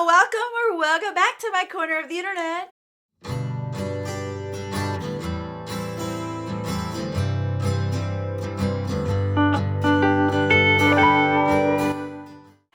Welcome back to my corner of the internet.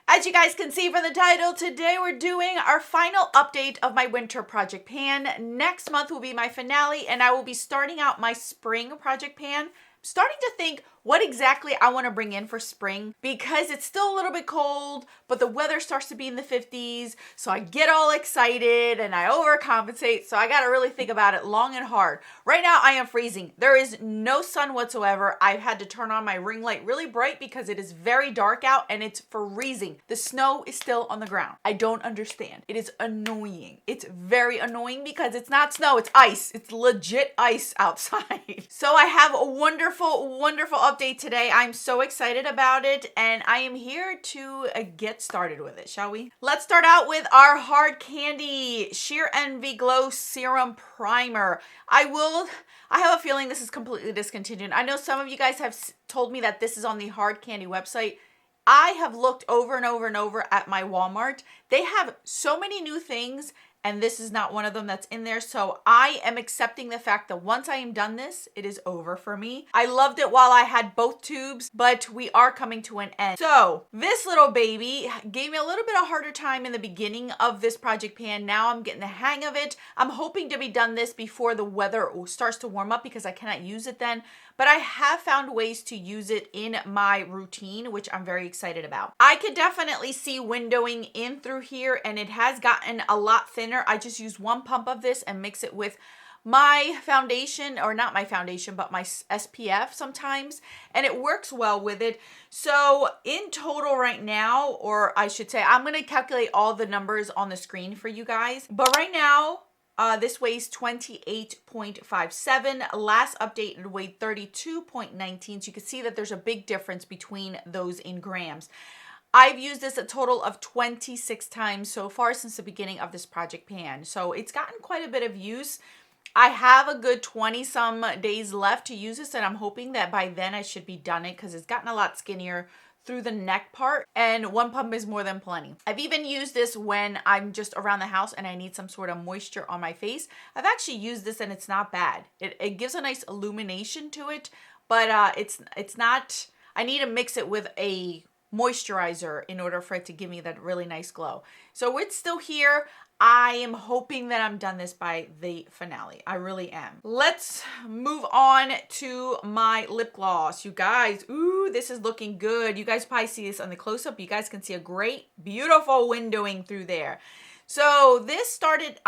As you guys can see from the title, today we're doing our final update of my winter project pan. Next month will be my finale, and I will be starting out my spring project pan. Starting to think what exactly I want to bring in for spring because it's still a little bit cold, but the weather starts to be in the 50s. So I get all excited and I overcompensate. So I got to really think about it long and hard. Right now I am freezing. There is no sun whatsoever. I've had to turn on my ring light really bright because it is very dark out and it's freezing. The snow is still on the ground. I don't understand. It is annoying. It's very annoying because it's not snow, it's ice. It's legit ice outside. So I have a wonderful update today. I'm so excited about it and I am here to get started with it, shall we? Let's start out with our Hard Candy Sheer Envy Glow Serum Primer. I have a feeling this is completely discontinued. I know some of you guys have told me that this is on the Hard Candy website. I have looked over and over at my Walmart. They have so many new things and this is not one of them that's in there. So I am accepting the fact that once I am done this, it is over for me. I loved it while I had both tubes, but we are coming to an end. So this little baby gave me a little bit of harder time in the beginning of this project pan. Now I'm getting the hang of it. I'm hoping to be done this before the weather starts to warm up because I cannot use it then. But I have found ways to use it in my routine, which I'm very excited about. I could definitely see windowing in through here and it has gotten a lot thinner. I just use one pump of this and mix it with my foundation, or not my foundation, but my SPF sometimes, and it works well with it. So in total right now, or I should say, I'm going to calculate all the numbers on the screen for you guys. But right now, this weighs 28.57. Last update it weighed 32.19. So you can see that there's a big difference between those in grams. I've used this a total of 26 times so far since the beginning of this project pan. So it's gotten quite a bit of use. I have a good 20 some days left to use this and I'm hoping that by then I should be done it because it's gotten a lot skinnier through the neck part and one pump is more than plenty. I've even used this when I'm just around the house and I need some sort of moisture on my face. I've actually used this and it's not bad. It gives a nice illumination to it, but it's not, I need to mix it with a moisturizer in order for it to give me that really nice glow. So it's still here. I am hoping that I'm done this by the finale. I really am. Let's move on to my lip gloss. You guys, ooh, this is looking good. You guys probably see this on the close-up. You guys can see a great, beautiful windowing through there. So this started,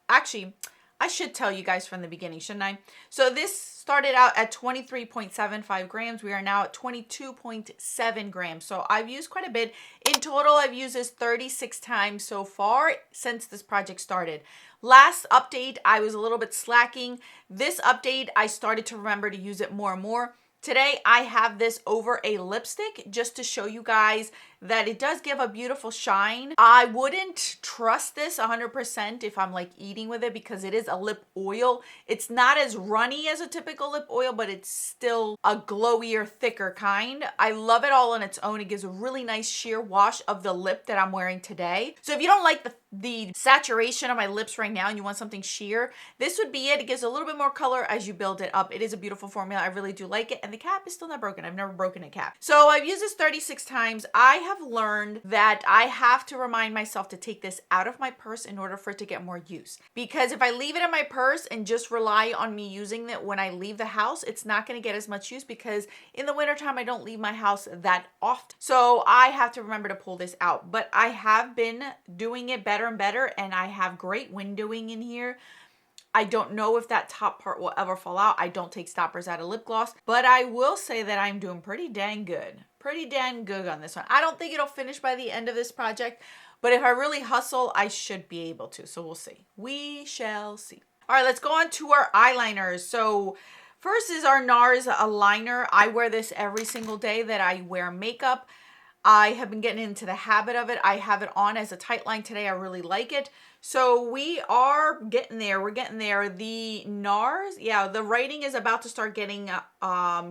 actually, I should tell you guys from the beginning, shouldn't I? So this started out at 23.75 grams. We are now at 22.7 grams. So I've used quite a bit. In total, I've used this 36 times so far since this project started. Last update, I was a little bit slacking. This update, I started to remember to use it more and more. Today, I have this over a lipstick just to show you guys that it does give a beautiful shine. I wouldn't trust this 100% if I'm like eating with it because it is a lip oil. It's not as runny as a typical lip oil, but it's still a glowier, thicker kind. I love it all on its own. It gives a really nice sheer wash of the lip that I'm wearing today. So if you don't like the saturation of my lips right now and you want something sheer, this would be it. It gives a little bit more color as you build it up. It is a beautiful formula. I really do like it. And the cap is still not broken. I've never broken a cap. So I've used this 36 times. I have learned that I have to remind myself to take this out of my purse in order for it to get more use. Because if I leave it in my purse and just rely on me using it when I leave the house, it's not going to get as much use because in the wintertime, I don't leave my house that often. So I have to remember to pull this out. But I have been doing it better and better, and I have great windowing in here. I don't know if that top part will ever fall out. I don't take stoppers out of lip gloss, but I will say that I'm doing pretty dang good. Pretty dang good on this one. I don't think it'll finish by the end of this project, but if I really hustle, I should be able to. So we'll see. We shall see. All right, let's go on to our eyeliners. So first is our NARS liner. I wear this every single day that I wear makeup. I have been getting into the habit of it. I have it on as a tight line today. I really like it. So we are getting there. We're getting there. The NARS, yeah, the writing is about to start getting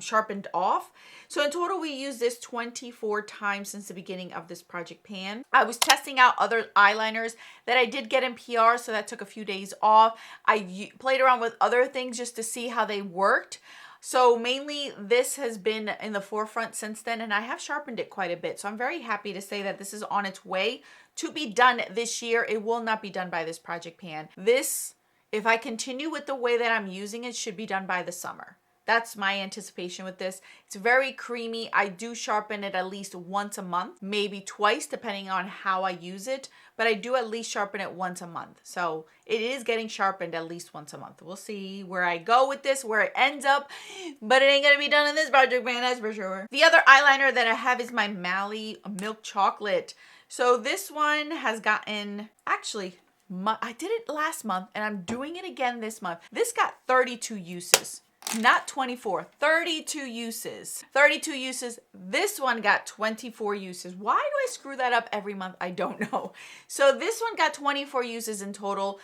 sharpened off. So in total, we used this 24 times since the beginning of this project pan. I was testing out other eyeliners that I did get in PR, so that took a few days off. I played around with other things just to see how they worked. So mainly this has been in the forefront since then, and I have sharpened it quite a bit. So I'm very happy to say that this is on its way to be done this year. It will not be done by this project pan. This, if I continue with the way that I'm using it, should be done by the summer. That's my anticipation with this. It's very creamy. I do sharpen it at least once a month, maybe twice, depending on how I use it. But I do at least sharpen it once a month. So it is getting sharpened at least once a month. We'll see where I go with this, where it ends up. But it ain't going to be done in this project pan, that's for sure. The other eyeliner that I have is my Mally Milk Chocolate. So this one has gotten, actually, I did it last month and I'm doing it again this month. This got 32 uses. Not 24, 32 uses. 32 uses. This one got 24 uses. Why do I screw that up every month? I don't know. So this one got 24 uses in total.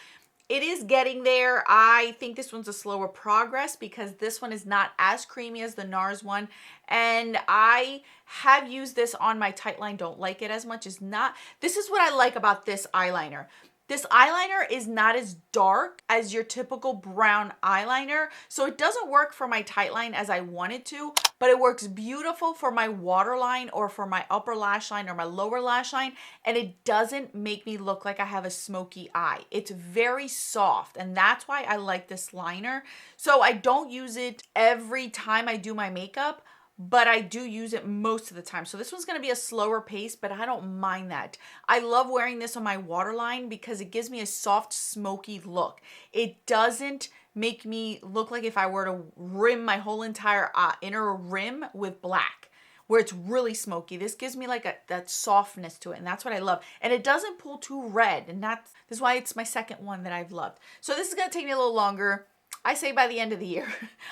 It is getting there. I think this one's a slower progress because this one is not as creamy as the NARS one. And I have used this on my tight line. Don't like it as much. This is what I like about this eyeliner. This eyeliner is not as dark as your typical brown eyeliner, so it doesn't work for my tight line as I want it to, but it works beautiful for my waterline or for my upper lash line or my lower lash line, and it doesn't make me look like I have a smoky eye. It's very soft, and that's why I like this liner. So I don't use it every time I do my makeup, but I do use it most of the time. So this one's going to be a slower pace, but I don't mind that. I love wearing this on my waterline because it gives me a soft, smoky look. It doesn't make me look like if I were to rim my whole entire inner rim with black, where it's really smoky. This gives me like that softness to it, and that's what I love. And it doesn't pull too red, and that's why it's my second one that I've loved. So this is going to take me a little longer. I say by the end of the year.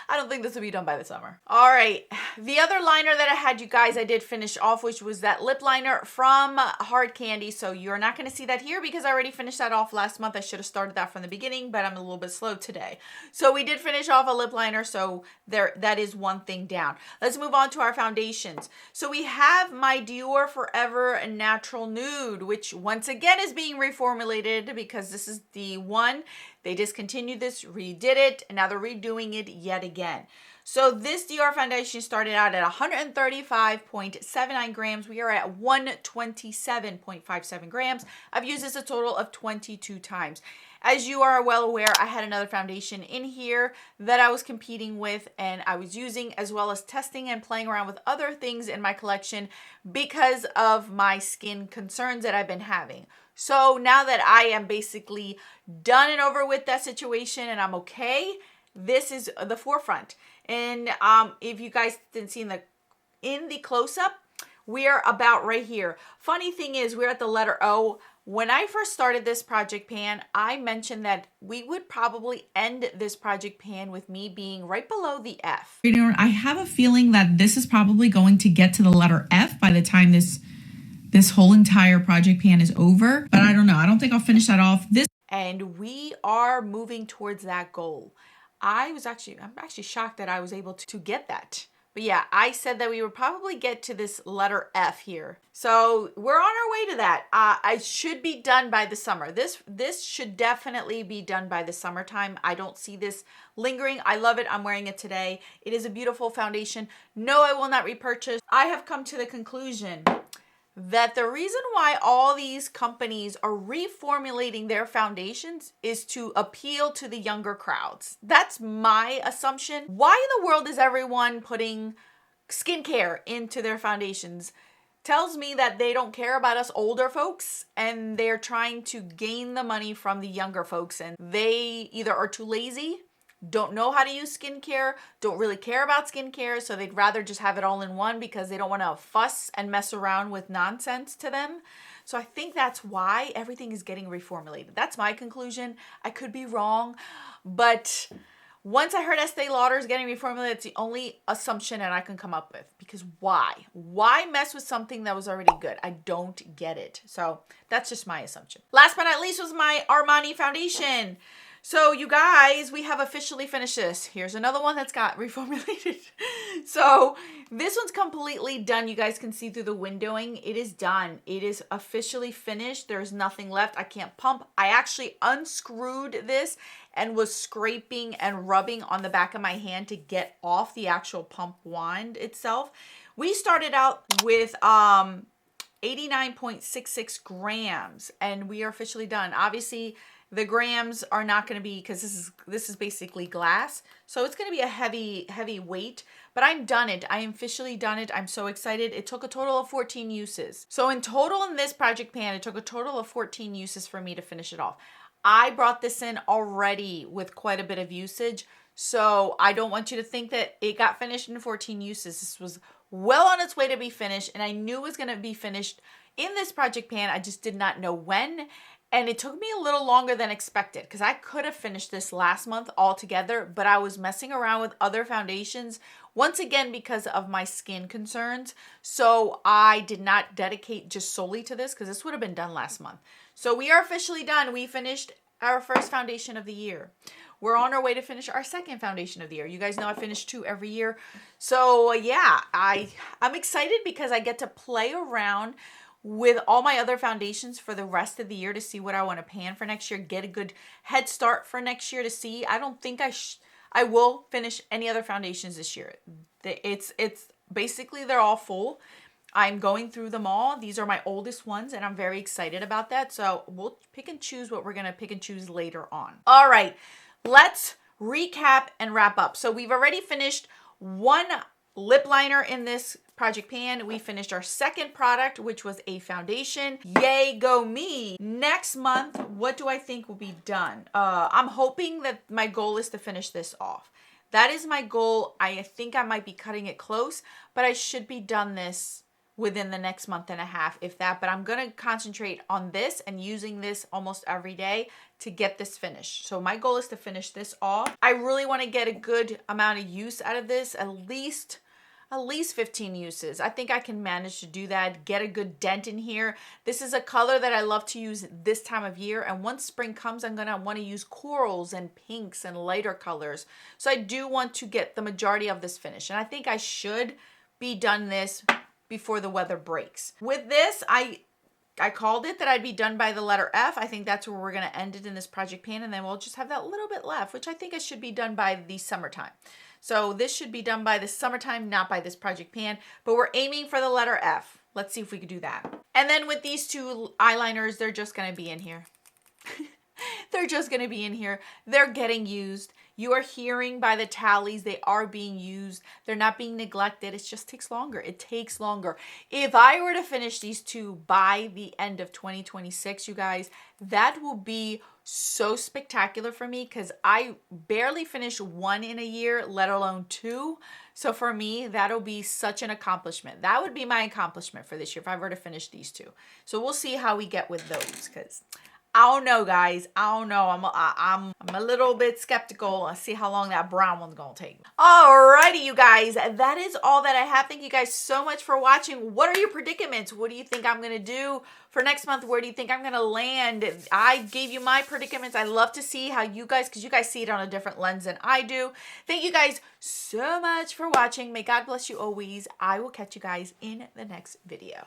I don't think this will be done by the summer. All right, the other liner that I had, you guys, I did finish off, which was that lip liner from Hard Candy. So you're not gonna see that here because I already finished that off last month. I should have started that from the beginning, but I'm a little bit slow today. So we did finish off a lip liner, so that is one thing down. Let's move on to our foundations. So we have my Dior Forever Natural Nude, which once again is being reformulated because this is the one. They discontinued this, redid it, and now they're redoing it yet again. So this Dior foundation started out at 135.79 grams. We are at 127.57 grams. I've used this a total of 22 times. As you are well aware, I had another foundation in here that I was competing with and I was using, as well as testing and playing around with other things in my collection because of my skin concerns that I've been having. So now that I am basically done and over with that situation and I'm okay, this is the forefront. And if you guys didn't see in the close-up, we are about right here. Funny thing is, we're at the letter O. When I first started this project pan, I mentioned that we would probably end this project pan with me being right below the F. I have a feeling that this is probably going to get to the letter F by the time this whole entire project pan is over, but I don't know. I don't think I'll finish that off. And we are moving towards that goal. I'm actually shocked that I was able to get that. But yeah, I said that we would probably get to this letter F here. So we're on our way to that. I should be done by the summer. This should definitely be done by the summertime. I don't see this lingering. I love it. I'm wearing it today. It is a beautiful foundation. No, I will not repurchase. I have come to the conclusion that the reason why all these companies are reformulating their foundations is to appeal to the younger crowds. That's my assumption. Why in the world is everyone putting skincare into their foundations? Tells me that they don't care about us older folks and they're trying to gain the money from the younger folks, and they either are too lazy, don't know how to use skincare, don't really care about skincare, so they'd rather just have it all in one because they don't want to fuss and mess around with nonsense to them. So I think that's why everything is getting reformulated. That's my conclusion. I could be wrong, but Once I heard Estee Lauder is getting reformulated, it's the only assumption that I can come up with. Because why? Why mess with something that was already good? I don't get it. So that's just my assumption. Last but not least was my Armani foundation. So you guys, we have officially finished this. Here's another one that's got reformulated. So this one's completely done. You guys can see through the windowing. It is done. It is officially finished. There's nothing left. I can't pump. I actually unscrewed this and was scraping and rubbing on the back of my hand to get off the actual pump wand itself. We started out with 89.66 grams and we are officially done. Obviously, the grams are not going to be, because this is basically glass, so it's going to be a heavy weight, but I'm done it. I am officially done it. I'm so excited. It took a total of 14 uses. So in total in this project pan, it took a total of 14 uses for me to finish it off. I brought this in already with quite a bit of usage, so I don't want you to think that it got finished in 14 uses. This was well on its way to be finished, and I knew it was going to be finished in this project pan. I just did not know when. And it took me a little longer than expected because I could have finished this last month altogether, but I was messing around with other foundations, once again, because of my skin concerns. So I did not dedicate just solely to this because this would have been done last month. So we are officially done. We finished our first foundation of the year. We're on our way to finish our second foundation of the year. You guys know I finish 2 every year. So yeah, I'm excited because I get to play around with all my other foundations for the rest of the year to see what I want to pan for next year, get a good head start for next year to see. I don't think I will finish any other foundations this year. It's basically they're all full. I'm going through them all. These are my oldest ones and I'm very excited about that. So we'll pick and choose what we're going to pick and choose later on. All right, let's recap and wrap up. So we've already finished one lip liner in this project pan. We finished our second product, which was a foundation. Yay, go me. Next month, what do I think will be done? I'm hoping that my goal is to finish this off. That is my goal. I think I might be cutting it close, but I should be done this within the next month and a half, if that. But I'm going to concentrate on this and using this almost every day to get this finished. So my goal is to finish this off. I really want to get a good amount of use out of this, at least 15 uses. I think I can manage to do that, get a good dent in here. This is a color that I love to use this time of year. And once spring comes, I'm going to want to use corals and pinks and lighter colors. So I do want to get the majority of this finished. And I think I should be done this before the weather breaks. With this, I called it that I'd be done by the letter F. I think that's where we're going to end it in this project pan. And then we'll just have that little bit left, which I think I should be done by the summertime. So this should be done by the summertime, not by this project pan, but we're aiming for the letter F. Let's see if we can do that. And then with these 2 eyeliners, they're just going to be in here. They're just going to be in here. They're getting used. You are hearing by the tallies, they are being used. They're not being neglected. It just takes longer. It takes longer. If I were to finish these 2 by the end of 2026, you guys, that will be so spectacular for me because I barely finish 1 in a year, let alone 2. So for me, that'll be such an accomplishment. That would be my accomplishment for this year if I were to finish these 2. So we'll see how we get with those because I don't know, guys. I don't know. I'm a little bit skeptical. Let's see how long that brown one's gonna take. Alrighty, you guys. That is all that I have. Thank you guys so much for watching. What are your predicaments? What do you think I'm gonna do for next month? Where do you think I'm gonna land? I gave you my predicaments. I love to see how you guys, because you guys see it on a different lens than I do. Thank you guys so much for watching. May God bless you always. I will catch you guys in the next video.